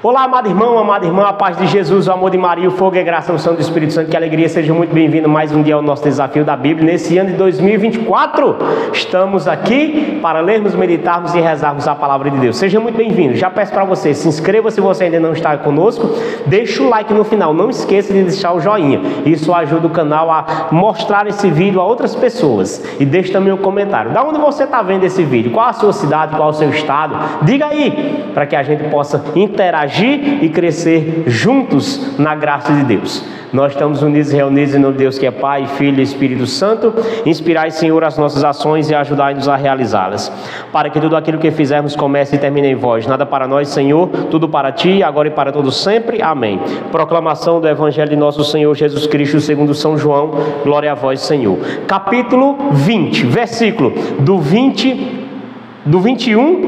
Olá, amado irmão, amada irmã, a paz de Jesus, o amor de Maria, o fogo e a graça, a unção do Espírito Santo, que alegria, seja muito bem-vindo mais um dia ao nosso desafio da Bíblia. Nesse ano de 2024, estamos aqui para lermos, meditarmos e rezarmos a palavra de Deus. Seja muito bem-vindo. Já peço para você, se inscreva se você ainda não está conosco, deixa o like no final, não esqueça de deixar o joinha, isso ajuda o canal a mostrar esse vídeo a outras pessoas. E deixe também um comentário, da onde você está vendo esse vídeo, qual a sua cidade, qual o seu estado, diga aí, para que a gente possa interagir e crescer juntos na graça de Deus. Nós estamos unidos e reunidos no Deus que é Pai, Filho e Espírito Santo. Inspirai, Senhor, as nossas ações e ajudai-nos a realizá-las, para que tudo aquilo que fizermos comece e termine em vós. Nada para nós, Senhor, tudo para Ti, agora e para todos sempre. Amém. Proclamação do Evangelho de nosso Senhor Jesus Cristo segundo São João. Glória a vós, Senhor. Capítulo 20, versículo do 21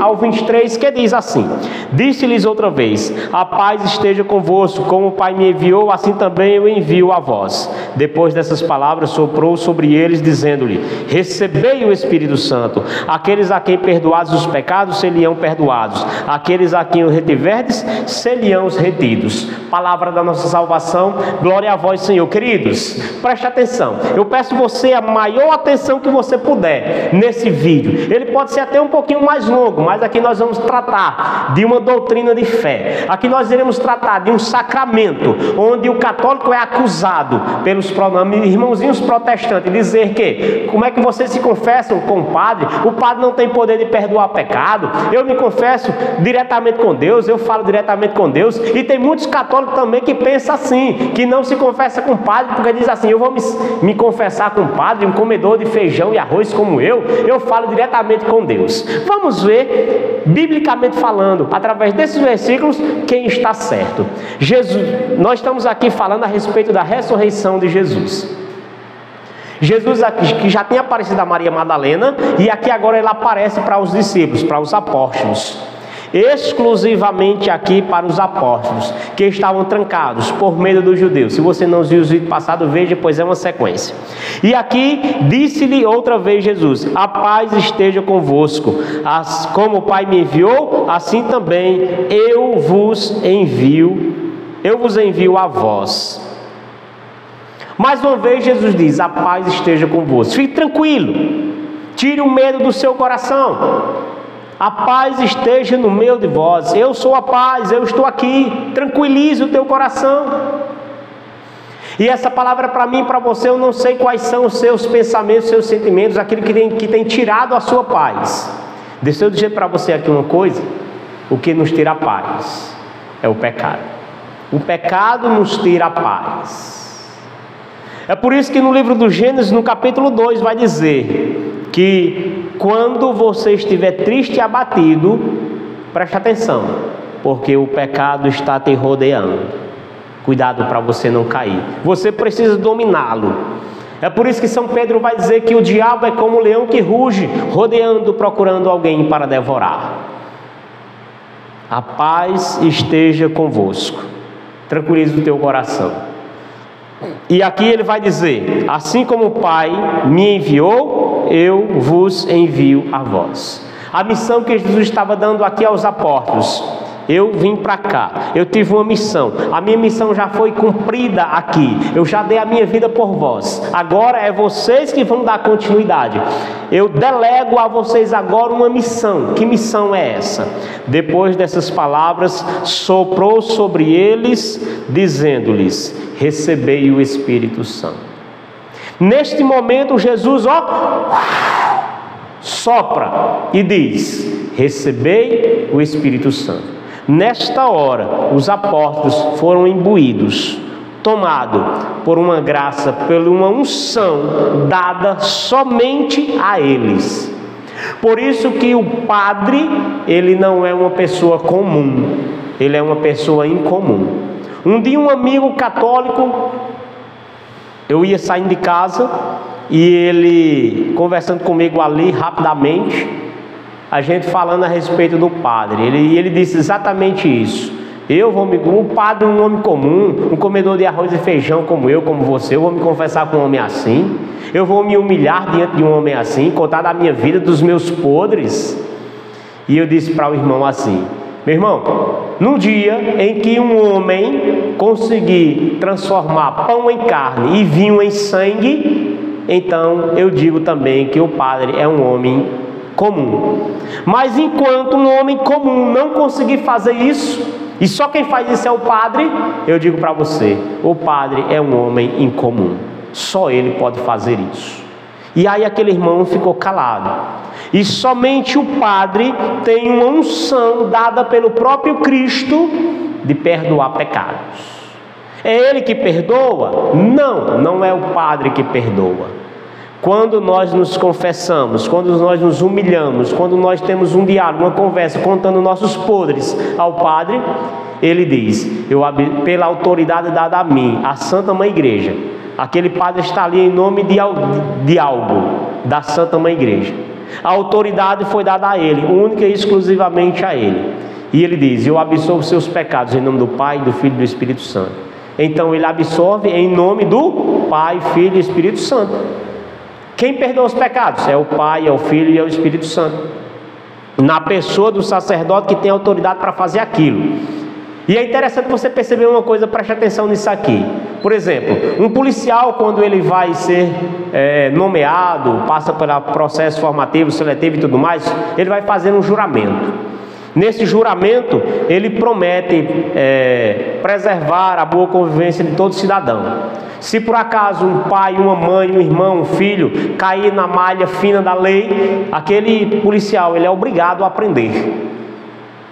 ao 23, que diz assim: Disse-lhes outra vez: a paz esteja convosco, como o Pai me enviou, assim também eu envio a vós. Depois dessas palavras soprou sobre eles, dizendo-lhe: recebei o Espírito Santo. Aqueles a quem perdoados os pecados, se-lhe-ão perdoados. Aqueles a quem os retiverdes, se-lhe-ão os retidos. Palavra da nossa salvação. Glória a vós, Senhor. Queridos, preste atenção. Eu peço você a maior atenção que você puder nesse vídeo. Ele pode ser até um pouquinho mais longo, mas aqui nós vamos tratar de uma doutrina de fé. Aqui nós iremos tratar de um sacramento, onde o católico é acusado pelos irmãozinhos protestantes, dizer que, como é que vocês se confessam com o padre não tem poder de perdoar pecado, eu me confesso diretamente com Deus, eu falo diretamente com Deus, e tem muitos católicos também que pensam assim, que não se confessa com o padre, porque diz assim: eu vou me confessar com o padre, um comedor de feijão e arroz como eu falo diretamente com Deus. Vamos ver, biblicamente falando, através desses versículos, quem está certo. Nós estamos aqui falando a respeito da ressurreição de Jesus. Jesus aqui, que já tinha aparecido a Maria Madalena, e aqui agora ele aparece para os discípulos, para os apóstolos. Exclusivamente aqui para os apóstolos, que estavam trancados por medo dos judeus. Se você não viu o vídeo passado, veja, pois é uma sequência. E aqui disse-lhe outra vez Jesus: a paz esteja convosco, como o Pai me enviou, assim também eu vos envio a vós. Mais uma vez Jesus diz: a paz esteja convosco. Fique tranquilo, tire o medo do seu coração. A paz esteja no meio de vós. Eu sou a paz, eu estou aqui. Tranquilize o teu coração. E essa palavra para mim e para você, eu não sei quais são os seus pensamentos, os seus sentimentos, aquilo que tem tirado a sua paz. Deixa eu dizer para você aqui uma coisa: o que nos tira a paz é o pecado. O pecado nos tira a paz. É por isso que no livro do Gênesis, no capítulo 2, vai dizer que quando você estiver triste e abatido, preste atenção, porque o pecado está te rodeando. Cuidado para você não cair. Você precisa dominá-lo. É por isso que São Pedro vai dizer que o diabo é como um leão que ruge, rodeando, procurando alguém para devorar. A paz esteja convosco. Tranquilize o teu coração. E aqui ele vai dizer: assim como o Pai me enviou, eu vos envio a vós. A missão que Jesus estava dando aqui aos apóstolos: eu vim para cá, eu tive uma missão, a minha missão já foi cumprida aqui, eu já dei a minha vida por vós, agora é vocês que vão dar continuidade. Eu delego a vocês agora uma missão. Que missão é essa? Depois dessas palavras, soprou sobre eles, dizendo-lhes: recebei o Espírito Santo. Neste momento Jesus sopra e diz: recebei o Espírito Santo. Nesta hora os apóstolos foram imbuídos, tomados por uma graça, por uma unção dada somente a eles. Por isso que o padre, ele não é uma pessoa comum, ele é uma pessoa incomum. Um dia um amigo católico, eu ia saindo de casa e ele conversando comigo ali rapidamente, a gente falando a respeito do padre, ele disse exatamente isso: o padre é um homem comum, um comedor de arroz e feijão como eu, como você, eu vou me confessar com um homem assim, eu vou me humilhar diante de um homem assim, contar da minha vida, dos meus podres. E eu disse para o irmão assim: meu irmão, no dia em que um homem conseguir transformar pão em carne e vinho em sangue, então eu digo também que o padre é um homem comum. Mas enquanto um homem comum não conseguir fazer isso, e só quem faz isso é o padre, eu digo para você, o padre é um homem incomum. Só ele pode fazer isso. E aí aquele irmão ficou calado. E somente o padre tem uma unção dada pelo próprio Cristo de perdoar pecados. É ele que perdoa? Não, não é o padre que perdoa. Quando nós nos confessamos, quando nós nos humilhamos, quando nós temos um diálogo, uma conversa, contando nossos podres ao padre, ele diz, pela autoridade dada a mim, a Santa Mãe Igreja, aquele padre está ali em nome de algo, da Santa Mãe Igreja. A autoridade foi dada a ele, única e exclusivamente a ele. E ele diz, eu absolvo seus pecados em nome do Pai, do Filho e do Espírito Santo. Então ele absolve em nome do Pai, Filho e Espírito Santo. Quem perdoa os pecados? É o Pai, é o Filho e é o Espírito Santo, na pessoa do sacerdote que tem autoridade para fazer aquilo. E é interessante você perceber uma coisa, preste atenção nisso aqui. Por exemplo, um policial, quando ele vai ser nomeado, passa pelo processo formativo, seletivo e tudo mais, ele vai fazer um juramento. Nesse juramento, ele promete preservar a boa convivência de todo cidadão. Se por acaso um pai, uma mãe, um irmão, um filho cair na malha fina da lei, aquele policial ele é obrigado a aprender,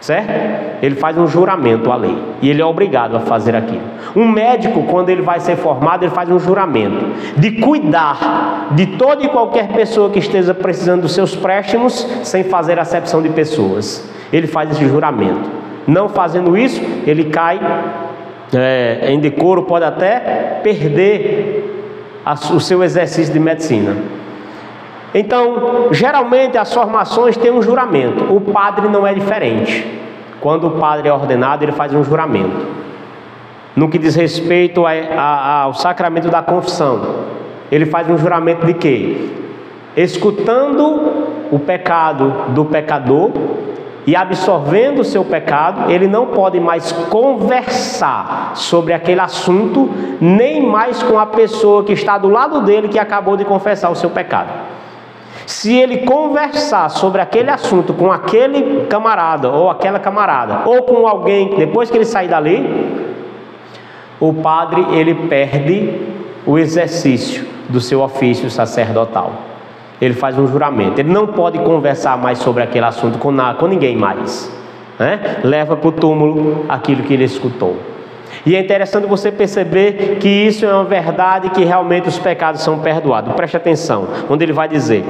certo? Ele faz um juramento à lei e ele é obrigado a fazer aquilo. Um médico, quando ele vai ser formado, ele faz um juramento de cuidar de toda e qualquer pessoa que esteja precisando dos seus préstimos, sem fazer acepção de pessoas. Ele faz esse juramento. Não fazendo isso, ele cai em decoro, pode até perder o seu exercício de medicina. Então, geralmente as formações têm um juramento. O padre não é diferente. Quando o padre é ordenado, ele faz um juramento. No que diz respeito ao sacramento da confissão, ele faz um juramento de quê? Escutando o pecado do pecador e absorvendo o seu pecado, ele não pode mais conversar sobre aquele assunto, nem mais com a pessoa que está do lado dele, que acabou de confessar o seu pecado. Se ele conversar sobre aquele assunto com aquele camarada, ou aquela camarada, ou com alguém, depois que ele sair dali, o padre, ele perde o exercício do seu ofício sacerdotal. Ele faz um juramento, ele não pode conversar mais sobre aquele assunto com ninguém mais, né? Leva para o túmulo aquilo que ele escutou. E é interessante você perceber que isso é uma verdade, que realmente os pecados são perdoados. Preste atenção, onde ele vai dizer,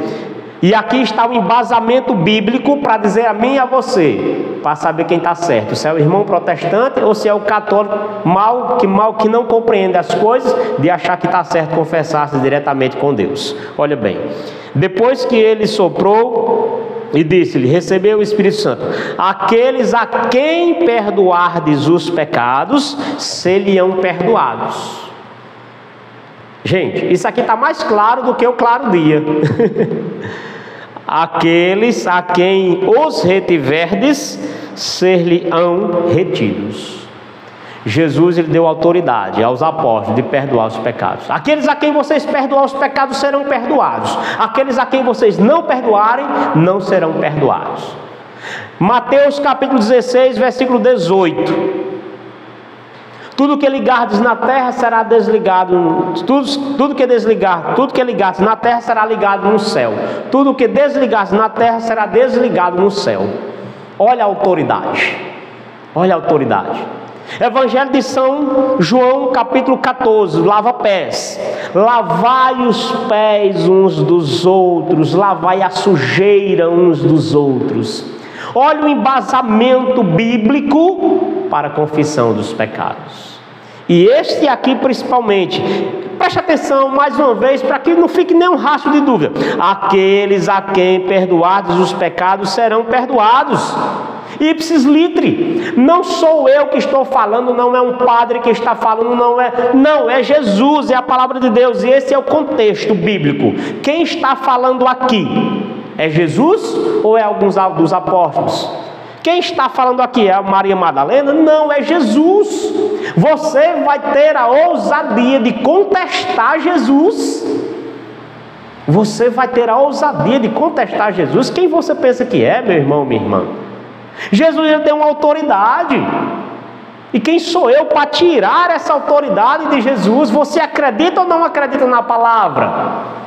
e aqui está o embasamento bíblico para dizer a mim e a você, para saber quem está certo, se é o irmão protestante ou se é o católico mal que não compreende as coisas, de achar que está certo confessar-se diretamente com Deus. Olha bem, depois que ele soprou e disse-lhe, recebeu o Espírito Santo, aqueles a quem perdoardes os pecados, se-lhe-ão perdoados. Gente, isso aqui está mais claro do que o claro dia. Aqueles a quem os retiverdes, ser-lhe-ão retidos. Jesus, ele deu autoridade aos apóstolos de perdoar os pecados. Aqueles a quem vocês perdoarem os pecados serão perdoados. Aqueles a quem vocês não perdoarem, não serão perdoados. Mateus capítulo 16, versículo 18. Tudo que ligardes na terra será desligado, tudo que ligardes na terra será ligado no céu. Tudo que desligardes na terra será desligado no céu. Olha a autoridade. Olha a autoridade. Evangelho de São João capítulo 14, lava pés. Lavai os pés uns dos outros, lavai a sujeira uns dos outros. Olha o embasamento bíblico para a confissão dos pecados. E este aqui principalmente, preste atenção mais uma vez, para que não fique nenhum rastro de dúvida. Aqueles a quem perdoardes os pecados serão perdoados. Ipsis literi, não sou eu que estou falando, não é um padre que está falando, não é Jesus, é a palavra de Deus, e esse é o contexto bíblico. Quem está falando aqui? É Jesus ou é alguns dos apóstolos? Quem está falando aqui é a Maria Madalena? Não, é Jesus. Você vai ter a ousadia de contestar Jesus. Você vai ter a ousadia de contestar Jesus. Quem você pensa que é, meu irmão, minha irmã? Jesus já tem uma autoridade. E quem sou eu para tirar essa autoridade de Jesus? Você acredita ou não acredita na palavra?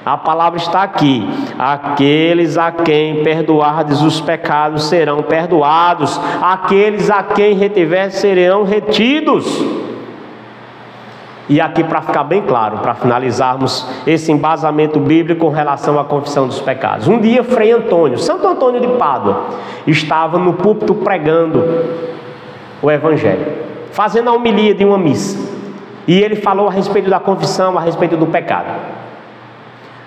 A palavra está aqui: aqueles a quem perdoardes os pecados serão perdoados, aqueles a quem retiver serão retidos. E aqui, para ficar bem claro, para finalizarmos esse embasamento bíblico com relação à confissão dos pecados. Um dia, Frei Antônio, Santo Antônio de Pádua, estava no púlpito pregando o Evangelho, fazendo a homilia de uma missa. E ele falou a respeito da confissão, a respeito do pecado.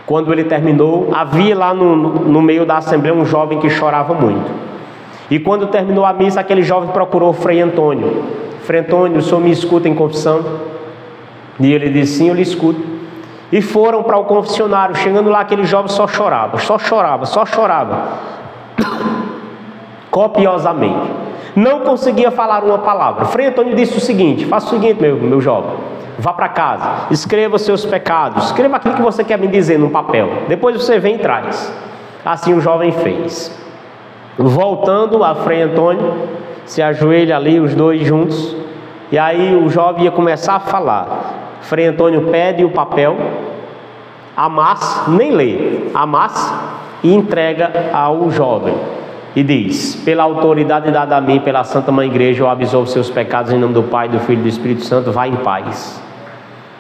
Quando ele terminou, havia lá no meio da assembleia um jovem que chorava muito. E quando terminou a missa, aquele jovem procurou o Frei Antônio. Frei Antônio, o senhor me escuta em confissão? E ele disse: sim, eu lhe escuto. E foram para o confessionário. Chegando lá, aquele jovem só chorava, copiosamente. Não conseguia falar uma palavra. Frei Antônio disse o seguinte: faça o seguinte, meu jovem, vá para casa, escreva seus pecados, escreva aquilo que você quer me dizer num papel, depois você vem e traz. Assim o jovem fez. Voltando a Frei Antônio, se ajoelha ali, os dois juntos, e aí o jovem ia começar a falar. Frei Antônio pede o papel, amassa, nem lê, amassa e entrega ao jovem. E diz: pela autoridade dada a mim, pela Santa Mãe Igreja, eu absolvo os seus pecados em nome do Pai, do Filho e do Espírito Santo. Vá em paz.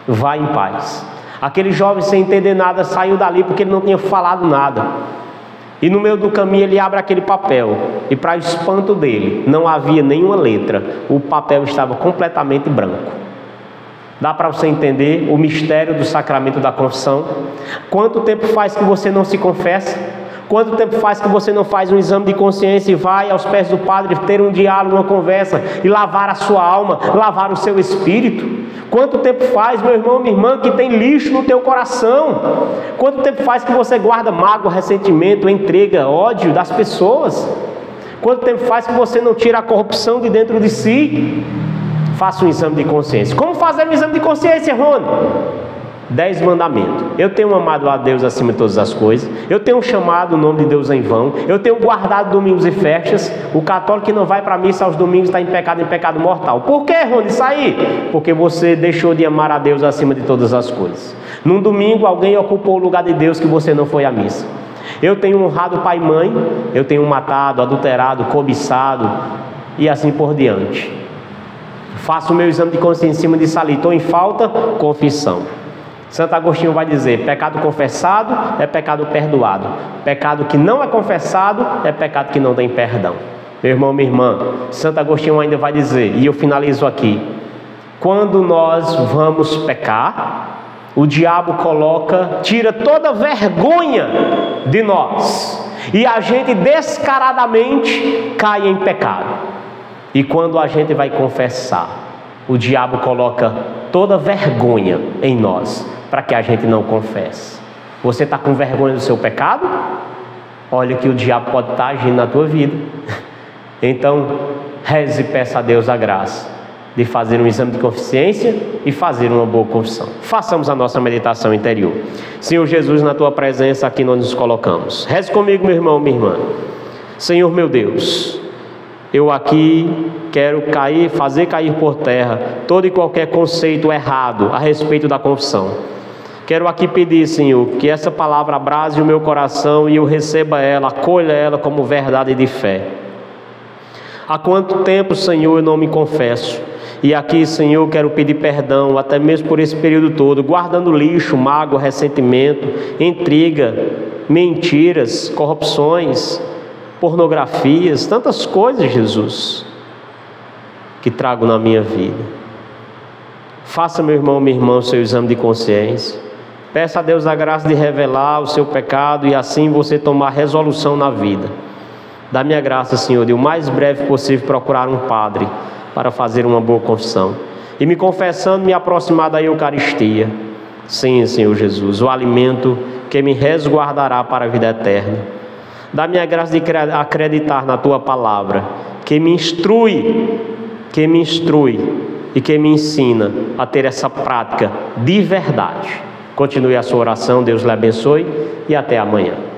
Vá em paz. Aquele jovem, sem entender nada, saiu dali porque ele não tinha falado nada. E no meio do caminho ele abre aquele papel. E para o espanto dele, não havia nenhuma letra. O papel estava completamente branco. Dá para você entender o mistério do sacramento da confissão? Quanto tempo faz que você não se confessa? Quanto tempo faz que você não faz um exame de consciência e vai aos pés do Padre ter um diálogo, uma conversa e lavar a sua alma, lavar o seu espírito? Quanto tempo faz, meu irmão, minha irmã, que tem lixo no teu coração? Quanto tempo faz que você guarda mágoa, ressentimento, intriga, ódio das pessoas? Quanto tempo faz que você não tira a corrupção de dentro de si? Faça um exame de consciência. Como fazer um exame de consciência, Rony? 10 mandamentos. Eu tenho amado a Deus acima de todas as coisas. Eu tenho chamado o nome de Deus em vão. Eu tenho guardado domingos e festas. O católico que não vai para a missa aos domingos está em pecado mortal. Por que, Rony, isso aí? Porque você deixou de amar a Deus acima de todas as coisas. Num domingo alguém ocupou o lugar de Deus que você não foi à missa. Eu tenho honrado pai e mãe. Eu tenho matado, adulterado, cobiçado e assim por diante. Faço o meu exame de consciência em cima disso ali. Estou em falta, confissão. Santo Agostinho vai dizer: pecado confessado é pecado perdoado. Pecado que não é confessado é pecado que não tem perdão. Meu irmão, minha irmã, Santo Agostinho ainda vai dizer, e eu finalizo aqui: quando nós vamos pecar, o diabo tira toda vergonha de nós, e a gente descaradamente cai em pecado. E quando a gente vai confessar, o diabo coloca toda vergonha em nós, para que a gente não confesse. Você está com vergonha do seu pecado? Olha que o diabo pode estar agindo na tua vida. Então, reze e peça a Deus a graça de fazer um exame de consciência e fazer uma boa confissão. Façamos a nossa meditação interior. Senhor Jesus, na tua presença aqui nós nos colocamos. Reze comigo, meu irmão, minha irmã. Senhor meu Deus, eu aqui quero fazer cair por terra todo e qualquer conceito errado a respeito da confissão. Quero aqui pedir, Senhor, que essa palavra abrase o meu coração e eu receba ela, acolha ela como verdade de fé. Há quanto tempo, Senhor, eu não me confesso? E aqui, Senhor, quero pedir perdão, até mesmo por esse período todo, guardando lixo, mágoa, ressentimento, intriga, mentiras, corrupções, pornografias, tantas coisas, Jesus, que trago na minha vida. Faça, meu irmão, minha irmã, o seu exame de consciência. Peça a Deus a graça de revelar o seu pecado e assim você tomar resolução na vida. Dá-me a graça, Senhor, de o mais breve possível procurar um padre para fazer uma boa confissão. E me confessando, me aproximar da Eucaristia. Sim, Senhor Jesus, o alimento que me resguardará para a vida eterna. Dá-me a graça de acreditar na tua palavra, que me instrui e que me ensina a ter essa prática de verdade. Continue a sua oração, Deus lhe abençoe e até amanhã.